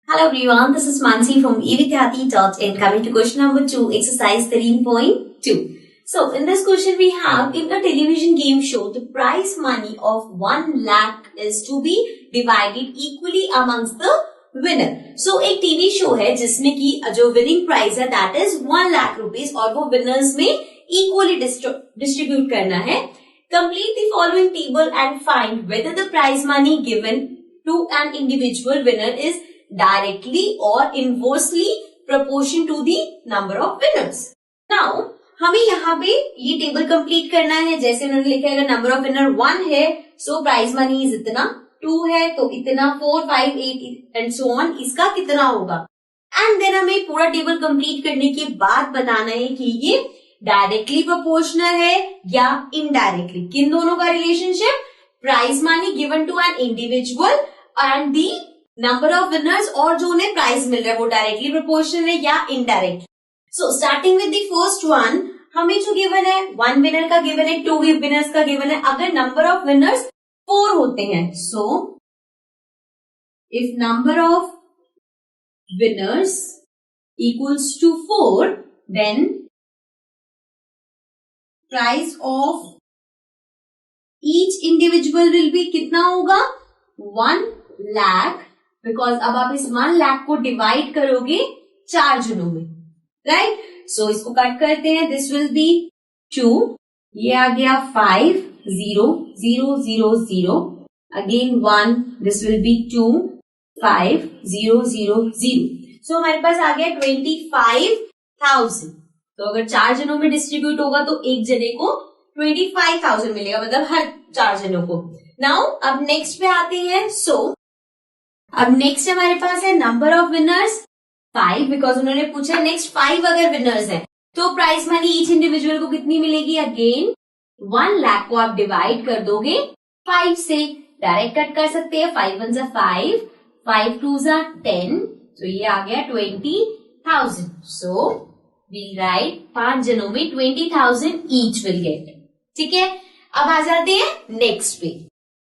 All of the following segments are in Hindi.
Hello everyone, this is Mansi from evidyati.in. Coming to question number 2, exercise 13.2. So in this question we have, in a television game show, the prize money of 1 lakh is to be divided equally amongst the winner. So एक टीवी शो है जिसमें की जो विनिंग प्राइज है that is 1 lakh rupees और वो विनर्स में इक्वली डिस्ट्रीब्यूट करना है. Complete the following table and find whether the prize money given to an individual winner is directly or inversely proportion to the number of winners. Now हमें यहाँ पे ये टेबल कंप्लीट करना है. जैसे उन्होंने लिखा है अगर नंबर ऑफ विनर 1 है सो प्राइज मनी इज इतना, 2 है तो इतना, 4, 5, 8 एंड सो ऑन, इसका कितना होगा. एंड देन हमें पूरा टेबल कंप्लीट करने के बाद बताना है कि ये डायरेक्टली प्रोपोर्शनल है या इनडायरेक्टली. किन दोनों का relationship? Prize money given to an individual and the number of winners, और जो उन्हें प्राइज मिल रहा है वो डायरेक्टली प्रोपोर्शनल है या indirect. So starting with the first one, हमें जो गिवन है 1 विनर का गिवन है, 2 विनर्स का गिवन है. अगर नंबर ऑफ विनर्स 4 होते हैं, so if number of winners equals to 4 then price of each individual will be कितना होगा? 1 लाख. बिकॉज अब आप इस 1 लाख को डिवाइड करोगे 4 जनों में, राइट. सो इसको कट करते हैं. दिस विल बी 2, ये आ गया 5, 0, 0, 0, 0, अगेन 1, दिस विल बी 2, 5, 0, 0, 0. सो हमारे पास आ गया 25,000. तो अगर 4 जनों में डिस्ट्रीब्यूट होगा तो एक जने को 25,000 मिलेगा, मतलब हर 4 जनों को. नाउ अब नेक्स्ट पे आते हैं. सो अब नेक्स्ट हमारे पास है नंबर ऑफ विनर्स 5, बिकॉज उन्होंने पूछा नेक्स्ट 5 अगर विनर्स है तो प्राइज मनी ईच इंडिविजुअल को कितनी मिलेगी? अगेन 1 लाख को आप डिवाइड कर दोगे 5 से. डायरेक्ट कट कर सकते हैं. 5 1 5, 5 2 10, तो ये आ गया 20,000. सो वील राइट 5 जनों में 20,000 ईच विल गेट. ठीक है. अब आ जाते हैं नेक्स्ट पे.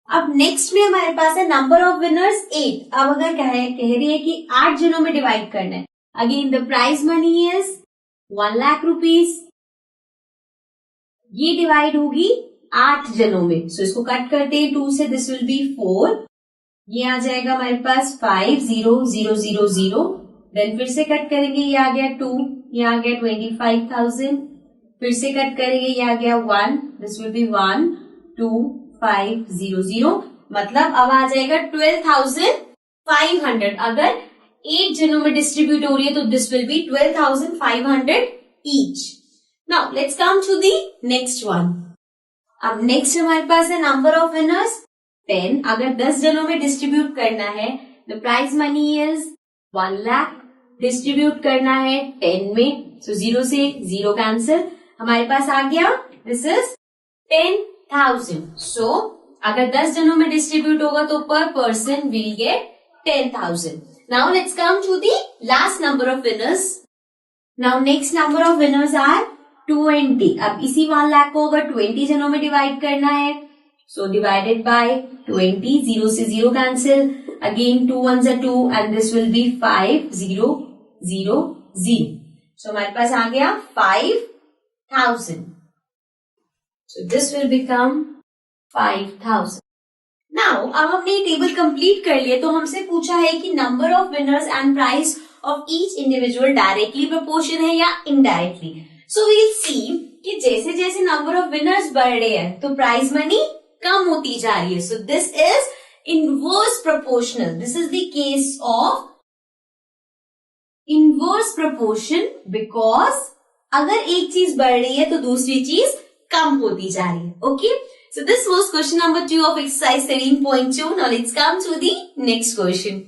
अब नेक्स्ट में हमारे पास है नंबर ऑफ विनर्स 8. अब अगर कह रही है कि 8 जनों में डिवाइड करना है, again the prize money is 1 lakh rupees. ये डिवाइड होगी 8 जनों में. सो इसको कट करते हैं 2 से. दिस विल बी 4, ये आ जाएगा हमारे पास 5, 0, 0, 0, 0. देन फिर से कट करेंगे, ये आ गया 2, ये आ गया 25,000. फिर से कट करेंगे, ये आ गया 1, दिस विल बी 1, 2, 5, 0, 0, मतलब अब आ जाएगा 12,500. अगर 8 जनों में डिस्ट्रीब्यूट हो रही है तो this will be 12,500 each. Now let's come to the next one. अब नेक्स्ट हमारे पास है नंबर ऑफ विनर्स 10. अगर 10 जनों में डिस्ट्रीब्यूट करना है the prize money is 1 lakh. Distribute करना है 10 में, सो 0 से 0 कैंसिल. हमारे पास आ गया दिस इज 10,000. सो अगर 10 जनों में डिस्ट्रीब्यूट होगा तो per person will get 10,000. Now let's come to the last number of winners. Now next number of winners are 20. अब इसी 1 लाख को अगर 20 जनों में डिवाइड करना है, सो डिवाइडेड बाय 20, 0 से 0 cancel. Again 2 1 2 and this will B 5, 0, 0, 0. सो हमारे पास आ गया 5,000. So this will become 5,000. Now अब हमने ये टेबल कंप्लीट कर लिया तो हमसे पूछा है कि number of winners and price of each individual directly proportion है या इनडायरेक्टली. सो वील सी कि जैसे जैसे नंबर ऑफ विनर्स बढ़ रहे हैं तो प्राइज मनी कम होती जा रही है. So this is inverse proportional. This is the case of inverse proportion, because अगर एक चीज बढ़ रही है तो दूसरी चीज कम होती जा रही है. Okay, so this was question number 2 of exercise 13.2. Now let's come to the next question.